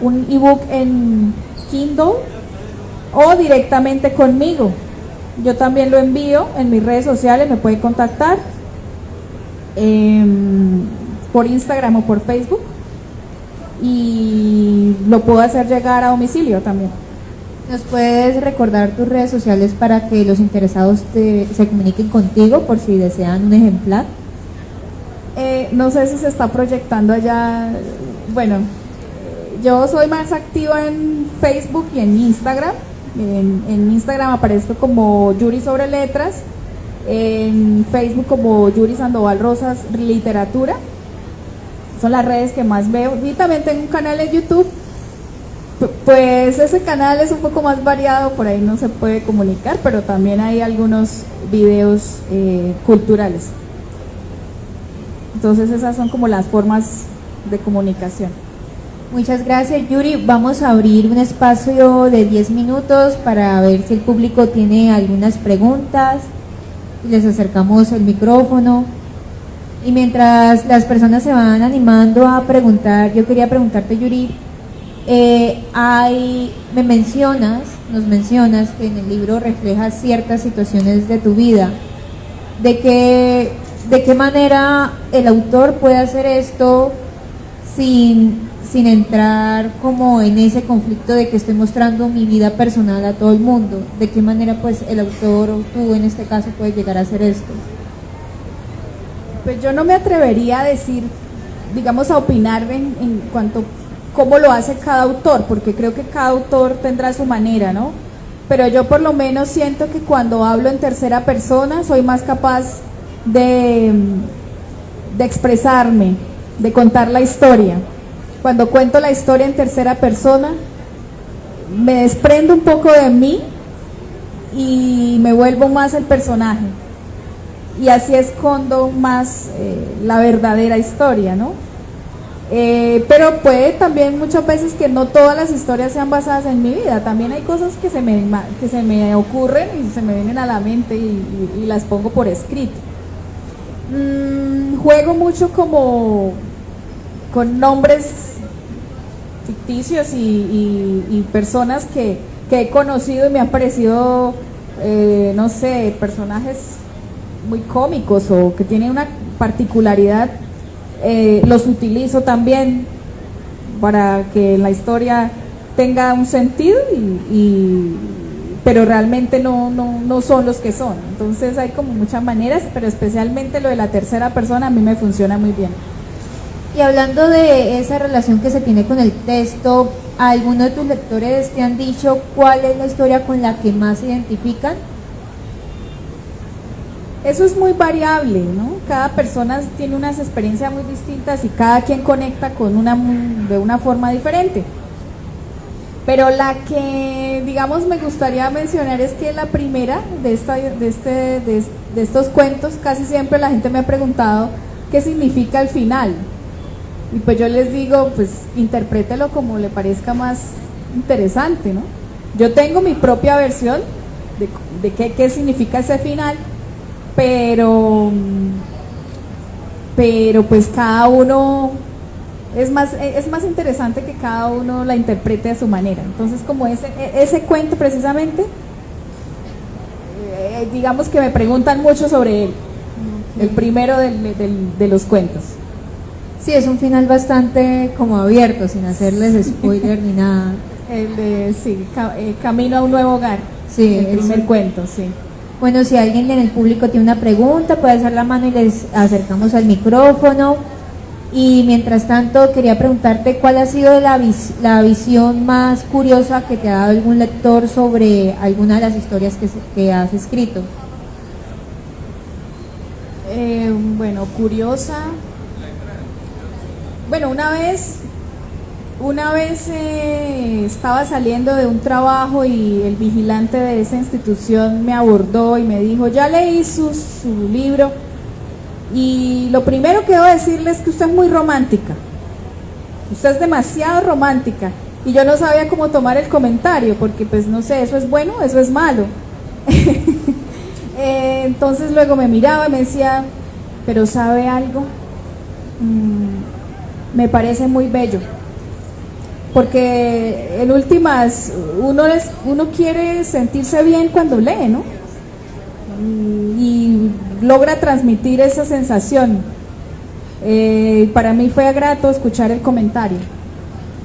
Speaker 2: un ebook en Kindle o directamente conmigo. Yo también lo envío en mis redes sociales, me puede contactar por Instagram o por Facebook y lo puedo hacer llegar a domicilio también.
Speaker 1: ¿Nos puedes recordar tus redes sociales para que los interesados se comuniquen contigo por si desean un ejemplar?
Speaker 2: No sé si se está proyectando allá. Bueno, yo soy más activa en Facebook y en Instagram. En Instagram aparezco como Yuri sobre letras, en Facebook como Yuri Sandoval Rosas Literatura. Son las redes que más veo. Y también tengo un canal en YouTube. Pues ese canal es un poco más variado, por ahí no se puede comunicar, pero también hay algunos videos culturales. Entonces esas son como las formas de comunicación.
Speaker 1: Muchas gracias, Yuri. Vamos a abrir un espacio de 10 minutos para ver si el público tiene algunas preguntas. Les acercamos el micrófono. Y mientras las personas se van animando a preguntar, yo quería preguntarte, Yuri, nos mencionas que en el libro reflejas ciertas situaciones de tu vida. ¿De qué manera el autor puede hacer esto sin entrar como en ese conflicto de que estoy mostrando mi vida personal a todo el mundo? ¿De qué manera pues el autor o tú en este caso puedes llegar a hacer esto?
Speaker 2: Pues yo no me atrevería a decir, digamos, a opinar en cuanto a cómo lo hace cada autor, porque creo que cada autor tendrá su manera, ¿no? Pero yo por lo menos siento que cuando hablo en tercera persona soy más capaz de expresarme, de contar la historia. Cuando cuento la historia en tercera persona, me desprendo un poco de mí y me vuelvo más el personaje. Y así escondo más la verdadera historia, ¿no? Pero puede también muchas veces que no todas las historias sean basadas en mi vida. También hay cosas que se me ocurren y se me vienen a la mente y las pongo por escrito. Juego mucho como con nombres ficticios y personas que he conocido y me han parecido, no sé, personajes muy cómicos o que tienen una particularidad. Los utilizo también para que la historia tenga un sentido pero realmente no son los que son. Entonces hay como muchas maneras, pero especialmente lo de la tercera persona a mí me funciona muy bien.
Speaker 1: Y hablando de esa relación que se tiene con el texto, ¿alguno de tus lectores te han dicho cuál es la historia con la que más se identifican?
Speaker 2: Eso es muy variable, ¿no? Cada persona tiene unas experiencias muy distintas y cada quien conecta con de una forma diferente. Pero la que, digamos, me gustaría mencionar es que la primera de estos cuentos, casi siempre la gente me ha preguntado qué significa el final. Y pues yo les digo, pues interprételo como le parezca más interesante, ¿no? Yo tengo mi propia versión de qué significa ese final, pero pues cada uno es más interesante que cada uno la interprete a su manera. Entonces, como ese cuento precisamente, digamos que me preguntan mucho sobre él, el primero de los cuentos.
Speaker 1: Sí, es un final bastante como abierto, sin hacerles spoiler ni nada.
Speaker 2: Camino a un nuevo hogar,
Speaker 1: sí,
Speaker 2: el primer cuento, sí.
Speaker 1: Bueno, si alguien en el público tiene una pregunta, puede alzar la mano y les acercamos al micrófono. Y mientras tanto, quería preguntarte cuál ha sido la visión más curiosa que te ha dado algún lector sobre alguna de las historias que has escrito.
Speaker 2: Bueno, curiosa. Bueno, una vez estaba saliendo de un trabajo y el vigilante de esa institución me abordó y me dijo, ya leí su libro y lo primero que debo decirle es que usted es muy romántica, usted es demasiado romántica. Y yo no sabía cómo tomar el comentario porque pues no sé, eso es bueno, eso es malo. Entonces luego me miraba y me decía, pero ¿sabe algo? Me parece muy bello, porque en últimas uno quiere sentirse bien cuando lee, ¿no? Y logra transmitir esa sensación. Para mí fue grato escuchar el comentario.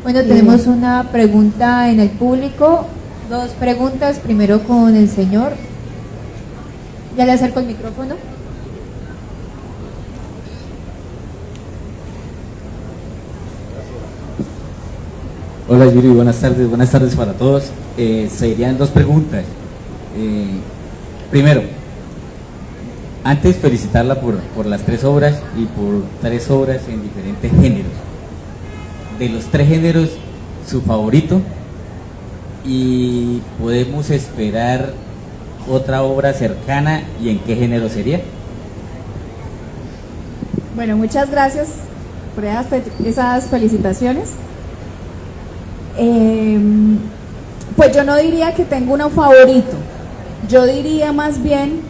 Speaker 1: Bueno, tenemos una pregunta en el público, dos preguntas, primero con el señor. Ya le acerco el micrófono.
Speaker 3: Hola Yuri, buenas tardes para todos. Serían dos preguntas. Primero, antes felicitarla por las 3 obras y por 3 obras en diferentes géneros. De los 3 géneros, su favorito, y podemos esperar otra obra cercana, y en qué género sería.
Speaker 2: Bueno, muchas gracias por esas felicitaciones. Pues yo no diría que tengo uno favorito, yo diría más bien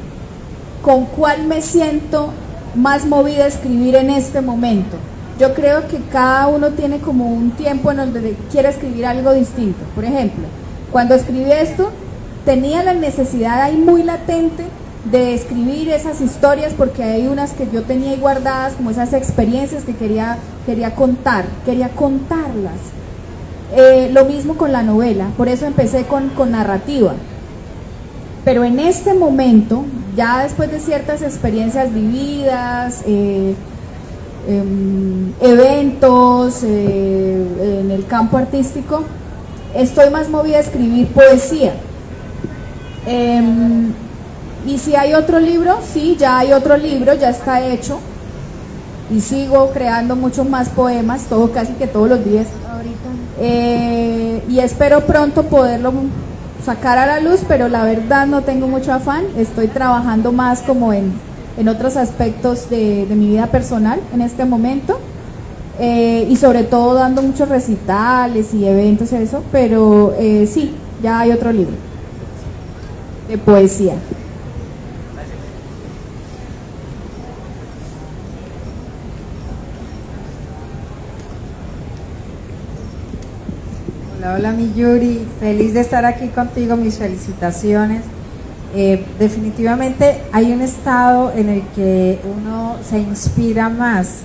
Speaker 2: con cuál me siento más movida a escribir en este momento. Yo creo que cada uno tiene como un tiempo en donde quiere escribir algo distinto. Por ejemplo, cuando escribí esto, tenía la necesidad ahí muy latente de escribir esas historias, porque hay unas que yo tenía ahí guardadas, como esas experiencias que quería contarlas. Lo mismo con la novela, por eso empecé con narrativa. Pero en este momento, ya después de ciertas experiencias vividas, eventos en el campo artístico, estoy más movida a escribir poesía. Y si hay otro libro, sí, ya hay otro libro, ya está hecho, y sigo creando muchos más poemas, casi que todos los días. Y espero pronto poderlo sacar a la luz, pero la verdad no tengo mucho afán. Estoy trabajando más como en otros aspectos de mi vida personal en este momento, y sobre todo dando muchos recitales y eventos y eso, pero sí, ya hay otro libro de poesía.
Speaker 4: Hola mi Yuri, feliz de estar aquí contigo, mis felicitaciones. Definitivamente hay un estado en el que uno se inspira más.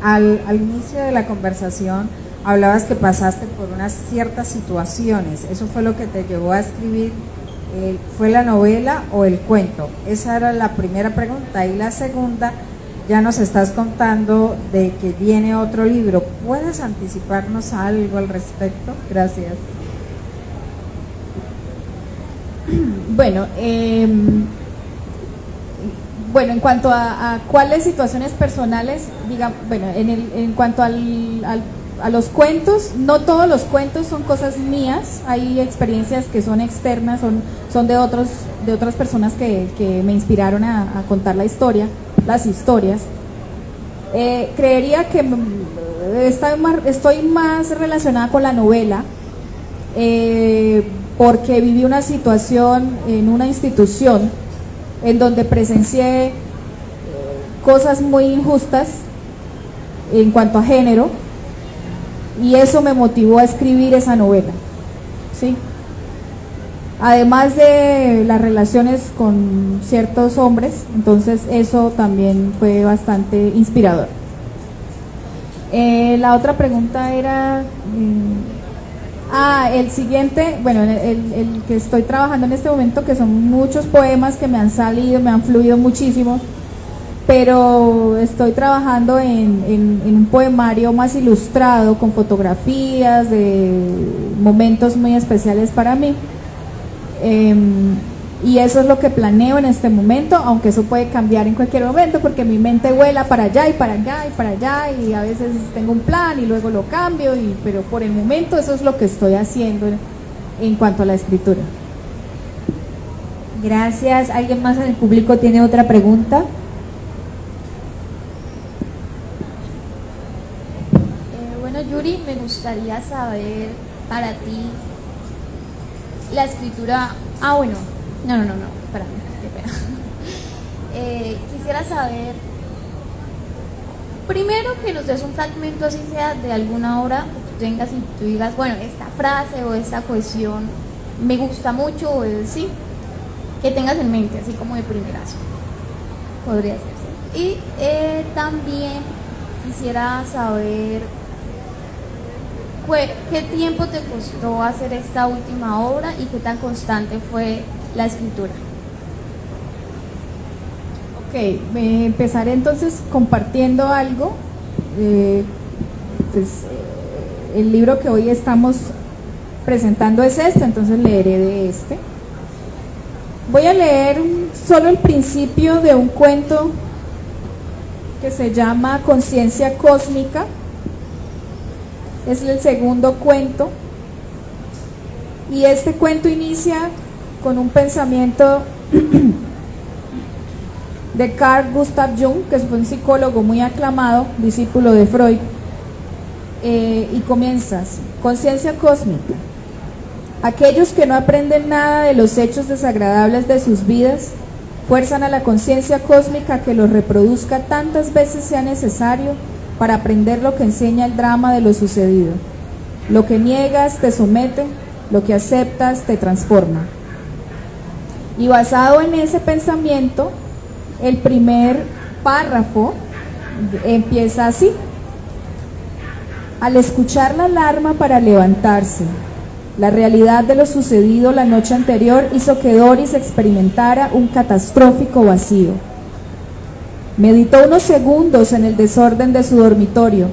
Speaker 4: Al inicio de la conversación hablabas que pasaste por unas ciertas situaciones, ¿eso fue lo que te llevó a escribir? ¿Fue la novela o el cuento? Esa era la primera pregunta. Y la segunda, ya nos estás contando de que viene otro libro. ¿Puedes anticiparnos algo al respecto? Gracias.
Speaker 2: Bueno, bueno, en cuanto a cuáles situaciones personales, digamos, bueno, en cuanto a los cuentos, no todos los cuentos son cosas mías, hay experiencias que son externas, son de otras personas que me inspiraron a contar las historias. Creería que estoy más relacionada con la novela, porque viví una situación en una institución en donde presencié cosas muy injustas en cuanto a género, y eso me motivó a escribir esa novela, ¿sí? Además de las relaciones con ciertos hombres, entonces eso también fue bastante inspirador. La otra pregunta era... el siguiente, bueno, el que estoy trabajando en este momento, que son muchos poemas que me han salido, me han fluido muchísimo, pero estoy trabajando en un poemario más ilustrado, con fotografías de momentos muy especiales para mí, y eso es lo que planeo en este momento, aunque eso puede cambiar en cualquier momento, porque mi mente vuela para allá y para allá y para allá, y a veces tengo un plan y luego lo cambio, pero por el momento eso es lo que estoy haciendo en cuanto a la escritura.
Speaker 1: Gracias. ¿Alguien más en el público tiene otra pregunta?
Speaker 5: Bueno, Yuri, me gustaría saber para ti la escritura... bueno, no, espérame, qué pena. Quisiera saber, primero, que nos des un fragmento, así sea, de alguna obra que tú tengas y tú digas, bueno, esta frase o esta cohesión me gusta mucho, o sí, que tengas en mente, así como de primerazo. Podría ser, sí. Y también quisiera saber qué tiempo te costó hacer esta última obra y qué tan constante fue la escritura.
Speaker 2: Ok, empezaré entonces compartiendo algo. El libro que hoy estamos presentando es este, entonces leeré de este. Voy a leer solo el principio de un cuento que se llama Conciencia Cósmica. Es el segundo cuento, y este cuento inicia con un pensamiento de Carl Gustav Jung, que fue un psicólogo muy aclamado, discípulo de Freud, y comienza así: conciencia cósmica. Aquellos que no aprenden nada de los hechos desagradables de sus vidas fuerzan a la conciencia cósmica que los reproduzca tantas veces sea necesario para aprender lo que enseña el drama de lo sucedido. Lo que niegas te somete, lo que aceptas te transforma. Y basado en ese pensamiento, el primer párrafo empieza así: al escuchar la alarma para levantarse, la realidad de lo sucedido la noche anterior hizo que Doris experimentara un catastrófico vacío. Meditó unos segundos en el desorden de su dormitorio,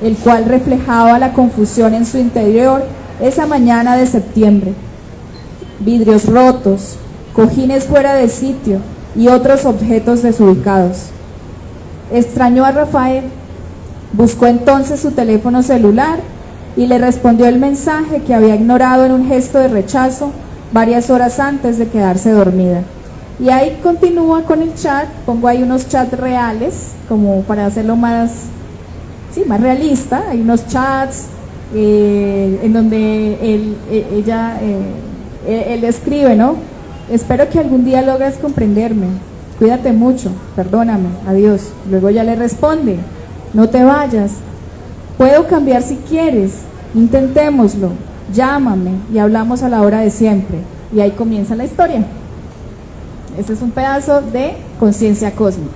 Speaker 2: el cual reflejaba la confusión en su interior esa mañana de septiembre. Vidrios rotos, cojines fuera de sitio y otros objetos desubicados. Extrañó a Rafael, buscó entonces su teléfono celular y le respondió el mensaje que había ignorado en un gesto de rechazo varias horas antes de quedarse dormida. Y ahí continúa con el chat. Pongo ahí unos chats reales, como para hacerlo más realista. Hay unos chats en donde él escribe, ¿no? Espero que algún día logres comprenderme. Cuídate mucho, perdóname, adiós. Luego ya le responde: no te vayas. Puedo cambiar si quieres, intentémoslo. Llámame y hablamos a la hora de siempre. Y ahí comienza la historia. Este es un pedazo de conciencia cósmica.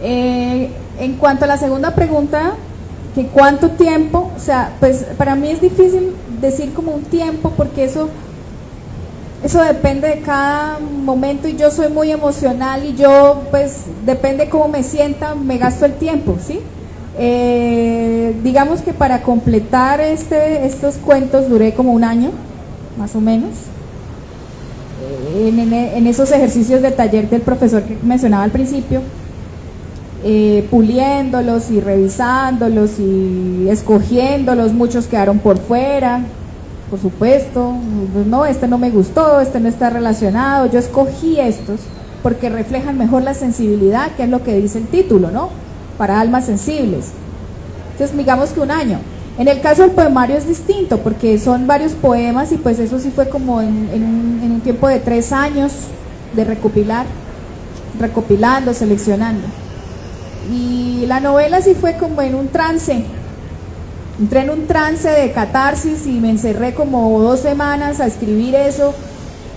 Speaker 2: En cuanto a la segunda pregunta, que cuánto tiempo, o sea, pues para mí es difícil decir como un tiempo, porque eso eso depende de cada momento y yo soy muy emocional y yo pues depende cómo me sienta, me gasto el tiempo, ¿sí? Digamos que para completar estos cuentos duré como un año, más o menos, en esos ejercicios de taller del profesor que mencionaba al principio, puliéndolos y revisándolos y escogiéndolos, muchos quedaron por fuera, por supuesto, pues no, este no me gustó, este no está relacionado, yo escogí estos porque reflejan mejor la sensibilidad, que es lo que dice el título, ¿no? Para almas sensibles. Entonces, digamos que un año. En el caso del poemario es distinto, porque son varios poemas y pues eso sí fue como en un tiempo de 3 años de recopilando, seleccionando. Y la novela sí fue como en un trance. Entré en un trance de catarsis y me encerré como 2 semanas a escribir eso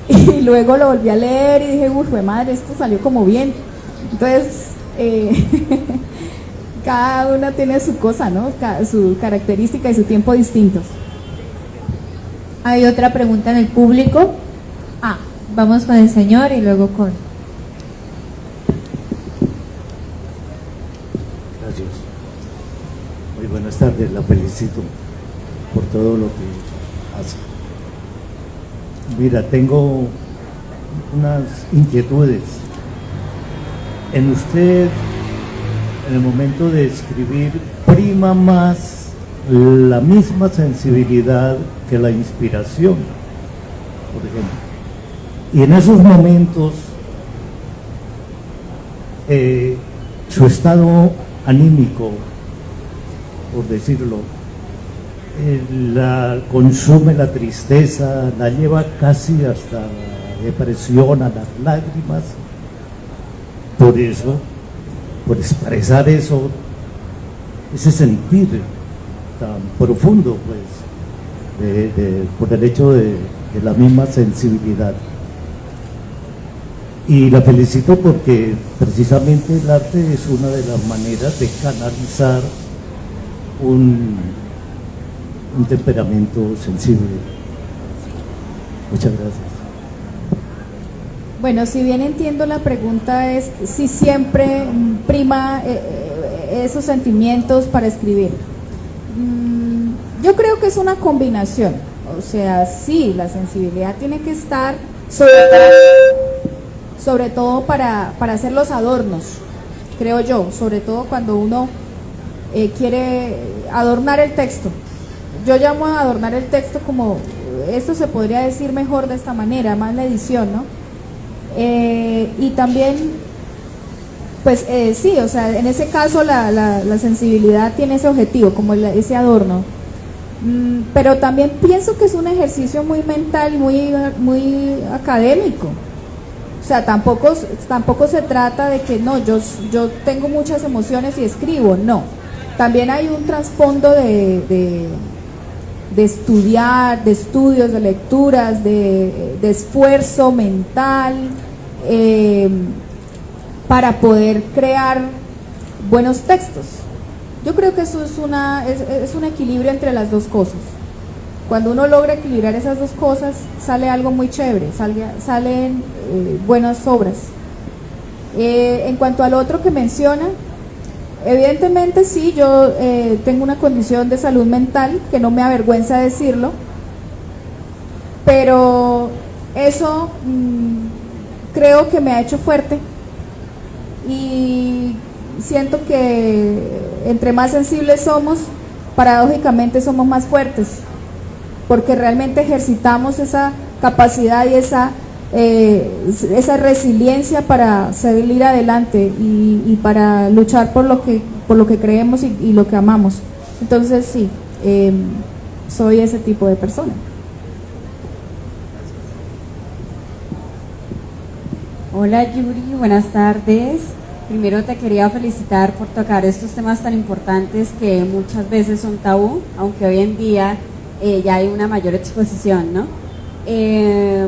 Speaker 2: y luego lo volví a leer y dije, uy, madre, esto salió como bien. Entonces, cada una tiene su cosa, ¿no? Su característica y su tiempo distintos.
Speaker 1: Hay otra pregunta en el público. Vamos con el señor y luego con...
Speaker 6: Gracias. Muy buenas tardes, la felicito por todo lo que hace. Mira, tengo unas inquietudes. En usted, en el momento de escribir, prima más la misma sensibilidad que la inspiración, por ejemplo. Y en esos momentos, su estado anímico, por decirlo, la consume la tristeza, la lleva casi hasta la depresión, a las lágrimas. Por eso, por expresar eso, ese sentir tan profundo, pues, por el hecho de la misma sensibilidad. Y la felicito porque precisamente el arte es una de las maneras de canalizar un temperamento sensible. Muchas gracias.
Speaker 2: Bueno, si bien entiendo, la pregunta es si siempre prima esos sentimientos para escribir. Yo creo que es una combinación, o sea, sí, la sensibilidad tiene que estar, sobre todo para hacer los adornos, creo yo, sobre todo cuando uno quiere adornar el texto. Yo llamo a adornar el texto como, esto se podría decir mejor de esta manera, más la edición, ¿no? Y también, pues sí, o sea, en ese caso la sensibilidad tiene ese objetivo, como ese adorno. Pero también pienso que es un ejercicio muy mental y muy académico. O sea, tampoco se trata de que no, yo tengo muchas emociones y escribo, no. También hay un trasfondo de estudiar, de estudios, de lecturas, de esfuerzo mental, para poder crear buenos textos. Yo creo que eso es un equilibrio entre las dos cosas. Cuando uno logra equilibrar esas dos cosas, sale algo muy chévere, salen buenas obras. En cuanto al otro que menciona, evidentemente sí, yo tengo una condición de salud mental que no me avergüenza decirlo, pero eso creo que me ha hecho fuerte y siento que entre más sensibles somos, paradójicamente somos más fuertes, porque realmente ejercitamos esa capacidad y esa resiliencia para salir adelante y para luchar por lo que creemos y lo que amamos. Entonces sí, soy ese tipo de persona.
Speaker 7: Hola Yuri, buenas tardes. Primero te quería felicitar por tocar estos temas tan importantes que muchas veces son tabú, aunque hoy en día ya hay una mayor exposición, ¿no?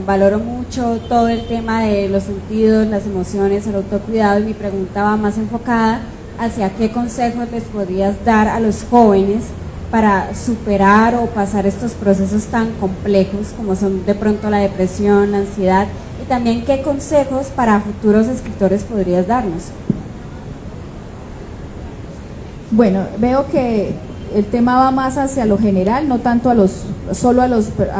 Speaker 7: Valoro mucho todo el tema de los sentidos, las emociones, el autocuidado, y mi pregunta va más enfocada hacia qué consejos les podrías dar a los jóvenes para superar o pasar estos procesos tan complejos como son de pronto la depresión, la ansiedad, y también qué consejos para futuros escritores podrías darnos?
Speaker 2: Bueno, veo que el tema va más hacia lo general, no tanto solo a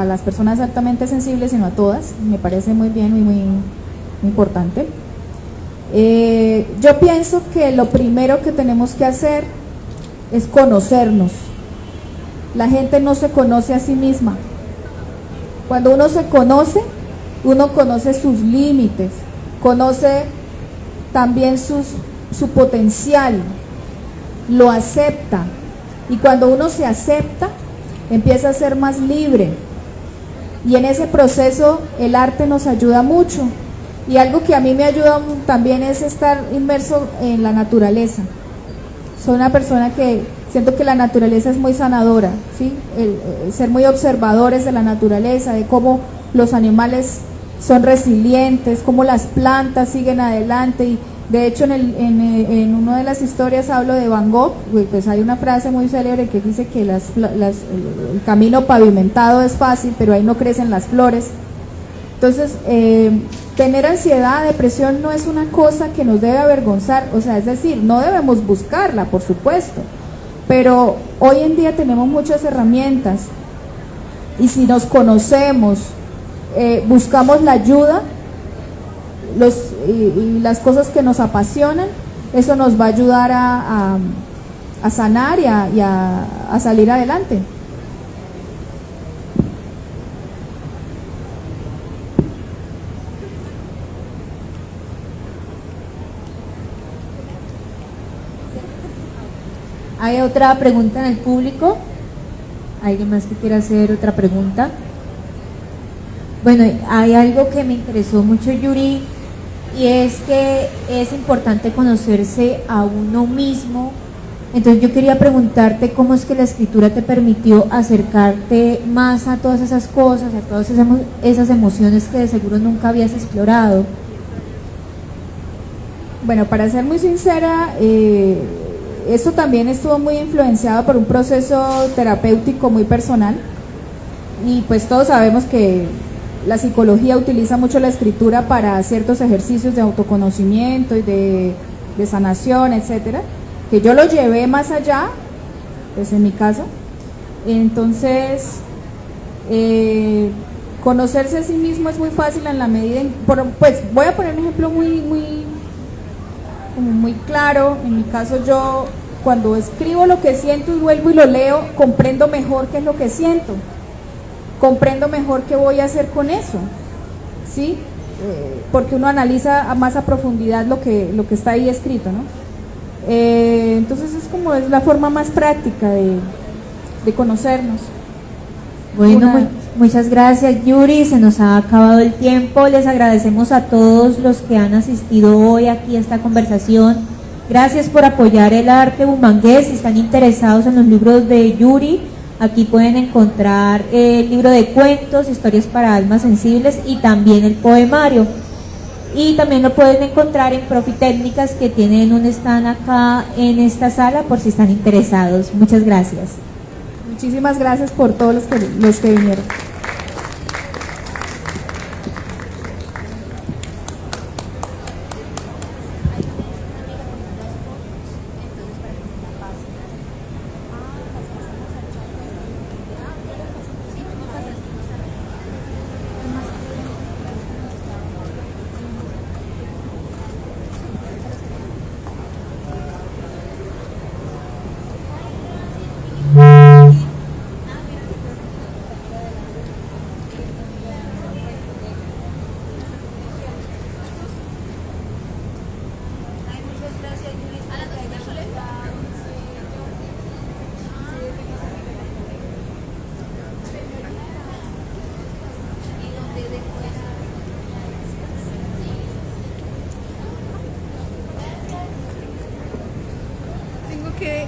Speaker 2: las personas altamente sensibles, sino a todas. Me parece muy bien y muy importante. Yo pienso que lo primero que tenemos que hacer es conocernos. La gente no se conoce a sí misma. Cuando uno se conoce, uno conoce sus límites, conoce también su potencial, lo acepta. Y cuando uno se acepta, empieza a ser más libre. Y en ese proceso el arte nos ayuda mucho. Y algo que a mí me ayuda también es estar inmerso en la naturaleza. Soy una persona que siento que la naturaleza es muy sanadora, ¿sí? El ser muy observadores de la naturaleza, de cómo los animales son resilientes, cómo las plantas siguen adelante. Y de hecho en una de las historias hablo de Van Gogh, pues hay una frase muy célebre que dice que el camino pavimentado es fácil, pero ahí no crecen las flores. Entonces, tener ansiedad, depresión no es una cosa que nos debe avergonzar, o sea, es decir, no debemos buscarla, por supuesto, pero hoy en día tenemos muchas herramientas y si nos conocemos, buscamos la ayuda y las cosas que nos apasionan, eso nos va a ayudar a sanar y a salir adelante.
Speaker 1: ¿Hay otra pregunta en el público? ¿Alguien más que quiera hacer otra pregunta? Bueno, hay algo que me interesó mucho, Yuri, y es que es importante conocerse a uno mismo. Entonces yo quería preguntarte cómo es que la escritura te permitió acercarte más a todas esas cosas, a todas esas emociones que de seguro nunca habías explorado.
Speaker 2: Bueno, para ser muy sincera, esto también estuvo muy influenciado por un proceso terapéutico muy personal y pues todos sabemos que la psicología utiliza mucho la escritura para ciertos ejercicios de autoconocimiento y de sanación, etcétera, que yo lo llevé más allá, pues en mi caso. Entonces, conocerse a sí mismo es muy fácil en la medida, pues voy a poner un ejemplo muy claro. En mi caso, yo cuando escribo lo que siento y vuelvo y lo leo, comprendo mejor qué es lo que siento, comprendo mejor qué voy a hacer con eso, ¿sí? Porque uno analiza más a profundidad lo que está ahí escrito, ¿no? Entonces es la forma más práctica de conocernos.
Speaker 1: Bueno, muchas gracias, Yuri, se nos ha acabado el tiempo. Les agradecemos a todos los que han asistido hoy aquí a esta conversación. Gracias por apoyar el arte bumangués. Si están interesados en los libros de Yuri, aquí pueden encontrar el libro de cuentos, historias para almas sensibles y también el poemario. Y también lo pueden encontrar en Profitécnicas, que tienen un stand acá en esta sala por si están interesados. Muchas gracias.
Speaker 2: Muchísimas gracias por todos los que vinieron.
Speaker 8: Que